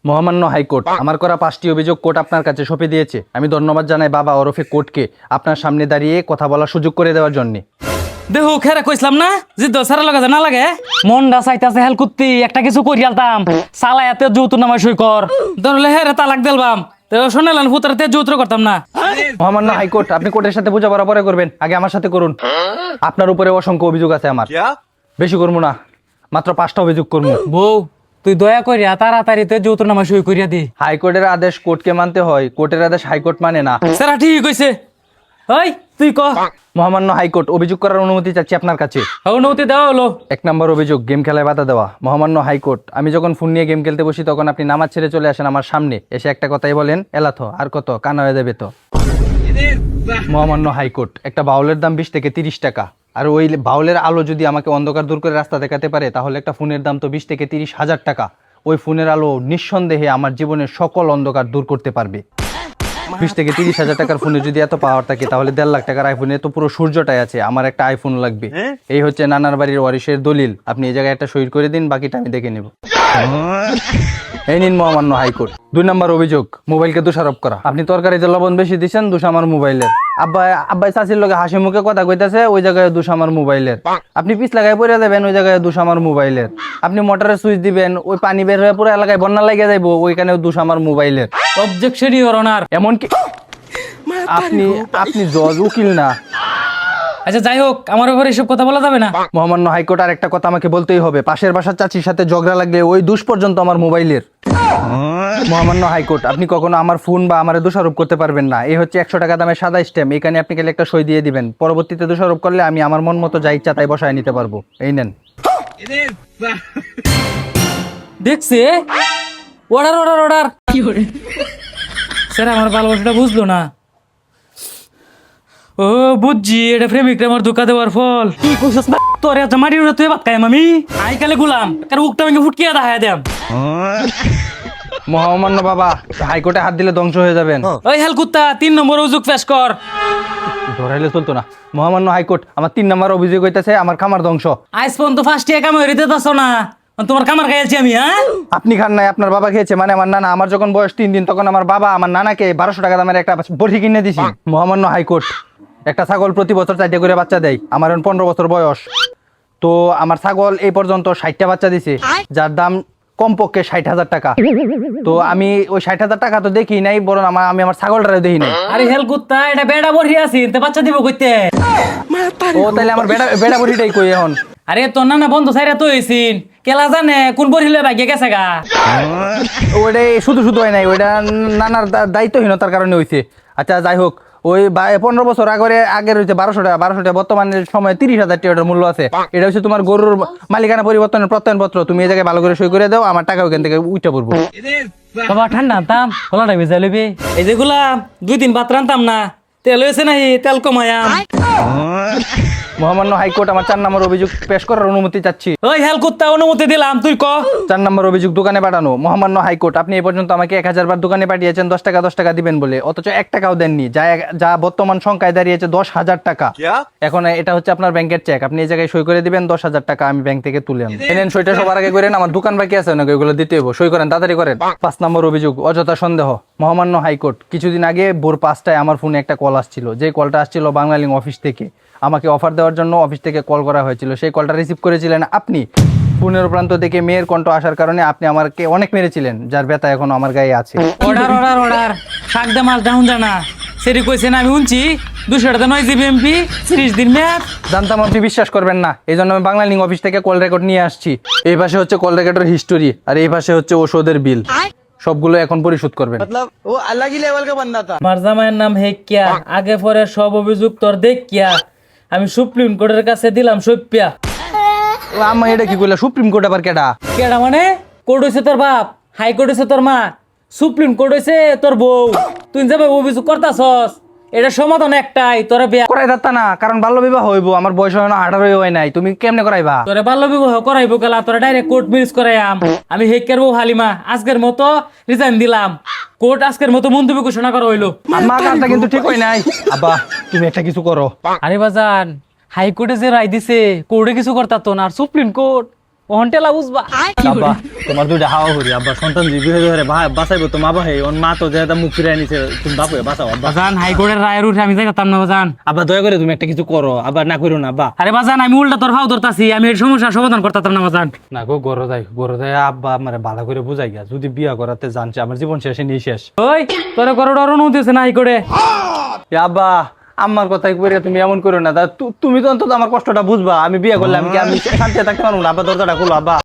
মহামান্য হাইকোর্ট, আমার করা 5টি অভিযোগ কোর্ট আপনার কাছে সঁপে দিয়েছে। আমি ধন্যবাদ জানাই বাবা ওরফে কোর্টকে আপনার সামনে দাঁড়িয়ে কথা বলার সুযোগ করে দেওয়ার জন্য। দেহ খেরা কইছিলাম না যে দশারা লাগে না লাগে মনটা চাইতাছে হেল কুত্তি একটা কিছু করিয়ালতাম সালায়াতে যৌতুর নামায় সই কর ধরলে হেরে তালাক দেলবাম তো শোনালেন পুত্রতে যৌতুর করতাম না। মহামান্য হাইকোর্ট, আপনি কোর্টের সাথে বোঝাপড়া পরে করবেন, আগে আমার সাথে করুন। আপনার উপরে অসংখ্য অভিযোগ আছে আমার। বেশি করবো না, মাত্র 5টা অভিযোগ করবো। বউ তুই দয়া করিয়া তাড়াতাড়িতে যৌতুর নামায় সই করিয়া দি। হাইকোর্টের আদেশ কোর্টকে মানতে হয়, কোর্টের আদেশ হাইকোর্ট মানে না। সেরা ঠিক কইছে। ওই তুই ক। মহামান্য হাইকোর্ট, অভিযোগ করার অনুমতি চাচ্ছি আপনার কাছে। অনুমতি দেওয়া হলো। 1 নম্বর অভিযোগ, গেম খেলায় বাধা দেওয়া। মহামান্য হাইকোর্ট, আমি যখন ফোন নিয়ে গেম খেলতে বসি তখন আপনি নামাজ ছেড়ে চলে আসেন আমার সামনে, এসে একটা কথাই বলেন, এলাথ আর কত কানা হয়ে যাবে তো। মহামান্য হাইকোর্ট, একটা বাউলের দাম 20 থেকে 30 টাকা, আর ওই বাউলের আলো যদি আমাকে অন্ধকার দূর করে রাস্তা দেখাতে পারে তাহলে একটা ফোনের দাম তো 20 থেকে 30 হাজার টাকা। ওই ফোনের আলো নিঃসন্দেহে আমার জীবনের সকল অন্ধকার দূর করতে পারবে। 20 থেকে 30 হাজার টাকার ফোনে যদি এত পাওয়ার থাকে তাহলে 1.5 লাখ টাকার আইফোনে তো পুরো সূর্যটাই আছে। আমার একটা আইফোন লাগবে। এই হচ্ছে নানার বাড়ির ওয়ারিশের দলিল। আপনি এই জায়গায় একটা সই করে দিন, বাকিটা আমি দেখে নেব। এই নিন মহামান্য হাইকোর্ট। 2 নম্বর অভিযোগ, মোবাইলকে দোষারোপ করা। আপনি তরকারিতে লবণ বেশি দিচ্ছেন, দোষ আমার মোবাইলের। আব্বাই চাচির লগে হাসি মুখে কথা কইতাছে, ওই জায়গায় দোষ আমার মোবাইলের। আপনি পিছ লাগায় পড়ে যাবেন, ওই জায়গায় দোষ আমার মোবাইলের। আপনি মোটরের সুইচ দিবেন, ওই পানি বের হয়ে পুরো এলাকায় বন্যা লাগিয়ে যাইবো, ওইখানেও দোষ আমার মোবাইলের। Objection your honour. এমনকি আপনি জজ, উকিল না। আচ্ছা যাই হোক, আমার উপর এসব কথা বলা যাবে না। মহামান্য হাইকোর্ট, আর একটা কথা আমাকে বলতেই হবে। পাশের বাসার চাচির সাথে ঝগড়া লাগলে ওই দোষ পর্যন্ত আমার মোবাইলের। মহামান্য হাইকোর্ট, আপনি কখনো আমার ফোন বা আমার দোষারোপ করতে পারবেন না। এই হচ্ছে 100 টাকা দামের সাদা স্ট্যাম্প, এখানে আপনি গেলে একটা সই দিয়ে দিবেন। পরবর্তীতে দোষারোপ করলে আমি আমার মন মতো যা ইচ্ছা তাই বসায় নিতে পারবো। এই নেন। দেখছে অর্ডার অর্ডার অর্ডার। স্যার আমার ভালোবাসাটা বুঝলো না। ও বুঝছি, এটা প্রেমিকরা আমার ধোকা দেওয়ার ফল। তুই কইছস না তোর এত মারি উড়ে তুই ভাত খাইম আমি আই কালে গুলাম কার উকটা ভেঙে ফুটকিয়া দেখায় দেম। মহামান্য বাবা, হাইকোর্টে হাত দিলে ধ্বংস হয়ে যাবেন। ওই হেল কুত্তা 3 নম্বর অভিযোগ পেশ কর। ধরাইলে চলতো না। মহামান্য হাইকোর্ট, আমার 3 নম্বর অভিযোগ হইতেছে আমার খামার ধ্বংস। আজ পর্যন্ত ফার্স্ট ইয়ার কাম হইতে দাস না, তোমার কামার খাইছি আমি। হ্যাঁ আপনি খান নাই, আপনার বাবা খেয়েছে, মানে আমার নানা। আমার যখন বয়স 3 দিন তখন আমার বাবা আমার নানাকে 1200 টাকা দামের একটা বড়ি কিনে দিছি। মহামান্য হাইকোর্ট, একটা ছাগল প্রতি বছর 4টা করে বাচ্চা দেয়। আমার এখন 15 বছর বয়স। তো আমার ছাগল এই পর্যন্ত 60টা বাচ্চা দিছে, যার দাম কমপক্ষে 60,000 টাকা। তো আমি ওই 60,000 টাকা তো দেখি নাই, বরং আমি আমার ছাগলটারে দেখি নাই। আরে হেল কুত্তা, এটা বেড়া বড়ি আছে, তে বাচ্চা দিব কইতে। ও তাইলে আমার বেড়া বড়িটাই কই এখন? আরে তোর নানা বন্ধ সাইরা তো হইছিন, কেলা জানে কোন বড়ি লয়ে ভাগিয়ে গেছে গা। ওইটাই শুধু শুধু হয় নাই, ওইটা নানার দায়িত্বহীনতার কারণে হইছে। আচ্ছা যাই হোক, ওই 15 বছর আগের হচ্ছে 1200 টাকা, বর্তমানে সময় 30,000 টাকার মূল্য আছে। এটা হচ্ছে তোমার গরুর মালিকানা পরিবর্তনের প্রত্যয়নপত্র। তুমি এই জায়গায় ভালো করে সই করে দাও, আমার টাকা ওখান থেকে উঠে পড়বো। বাবা ঠান্ডা আনতাম, খোলাটা ভেজা লইবে। এই যে গুলাম 2 দিন ভাত রান্তাম না, তেল হয়েছে নাহি, তেল কমায়াম। মহামান্য হাইকোর্ট, আমার 4 নম্বর অভিযোগ পেশ করার অনুমতি চাচ্ছি। ওই হেল কুত্তা, অনুমতি দিলাম, তুই ক। 4 নম্বর অভিযোগ, দোকানে পাঠানো। মহামান্য হাইকোর্ট, আপনি এই পর্যন্ত আমাকে 1000 বার দোকানে পাঠিয়েছেন 10 টাকা দিবেন বলে, অথচ 1 টাকাও দেননি, যা বর্তমান সংখ্যায় দাঁড়িয়েছে 10,000 টাকা। এখন এটা হচ্ছে আপনার ব্যাংকের চেক, আপনি এই জায়গায় সই করে দিবেন, 10,000 টাকা আমি ব্যাংক থেকে তুলে আনবো। এনেন সইটা সবার আগে করেন, আমার দোকান বাকি আছে নাকি ওগুলো দিতে হইব, সই করেন, তাড়াতাড়ি করেন। 5 নম্বর অভিযোগ, অযথা সন্দেহ। মহামান্য হাইকোর্ট, কিছুদিন আগে ভোর 5টায় আমার ফোনে একটা কল আসছিল। যে কলটা আসছিল বাংলালিংক অফিস থেকে, আমাকে অফার দেওয়ার জন্য অফিস থেকে কল করা হয়েছিল। সেই কলটা রিসিভ করেছিলেন আপনি। ফোনের প্রান্ত থেকে মেয়ের কণ্ঠ আসার কারণে আপনি আমাকে অনেক মেরেছিলেন, যার ব্যথা এখনো আমার গায়ে আছে। Order order order. শাক দে মাছ ডাউন জানা সেরি কইছে না, আমি শুনছি 200 টাকা 9 জিবি এমপি 30 দিন মেয়াদ। জানতাম আপনি বিশ্বাস করবেন না, এই জন্য আমি বাংলালিংক অফিস থেকে কল রেকর্ড নিয়ে আসছি। এই পাশে হচ্ছে কল রেকর্ডের হিস্টোরি, আর এই পাশে হচ্ছে ওষুধের বিল। সবগুলো এখন পরিশোধ করবেন। वो अलग ही लेवल का बंदा था। আমার জামাইয়ের নাম হেকিয়া, আগে পরে সব অভিযোগ তোর দেখিয়া আমি সুপ্রিম কোর্টের কাছে দিলাম সপ্পিয়া। আমার এটা কি করলে? সুপ্রিম কোর্ট আবার কেডা? কেডা মানে? কোর্ট হইছে তোর বাপ, হাইকোর্ট হইছে তোর মা, সুপ্রিম কোর্ট হইছে তোর বউ। তুই যাবে অভিযোগ করতাছস, এটা সমাধান একটাই, তোরা বিয়া করাই যাত্তা না, কারণ বাল্য বিবাহ হইব। আমার বয়স হয় না, 18 হয় নাই। তুমি কেমনে করাইবা? তোরে বাল্য বিবাহ করাইবো গেলা, তোরা ডাইরেক্ট কোর্ট ম্যারেজ করাইয়াম। আমি হেকের বউ হালিমা আজকের মতো রিজাইন দিলাম। কোর্ট আজকের মতো মন্তব্য ঘোষণা করা হইলো। আমার কাজটা কিন্তু ঠিক হয় নাই। আব্বা তুমি একটা কিছু করো। আরে বাজান, হাইকোর্টে যে রায় দিছে কোর্টে কিছু করতা তো না, আর সুপ্রিম কোর্ট ওহন টেলা বুঝবা আব্বা তোমার দুইটা হাওয়া করি আব্বা সন্তান জীবী হয়ে ধরে বাঁচাইবো তো মা বাহে ওর মা তো যেটা মুখ ফিরাই নিছে তুমি বাপু বাঁচাও আব্বা বাজান হাইকোর্টের রায়ের উঠে আমি যাইতাম না বাজান। আব্বা দয়া করে তুমি একটা কিছু করো আবার না করো না আব্বা। আরে বাজান আমি উল্টা তোর ভাও ধরতাছি, আমি এই সমস্যার সমাধান করতাম না বাজান। না গো গরো যাই আব্বা আমার ভালো করে বুঝাই গিয়া যদি বিয়া করাতে জানছে আমার জীবন শেষে নিয়ে শেষ। ওই তোর করো ডর অনুমতি আছে না হাইকোর্টে? এ আব্বা আমার কথাই কইরা তুমি এমন করো না, তুমি তো অন্তত আমার কষ্টটা বুঝবা। আমি বিয়ে করলে আমি শান্তিতে থাকতে পারবো না। আব্বা দরজাটা খুলো আব্বা।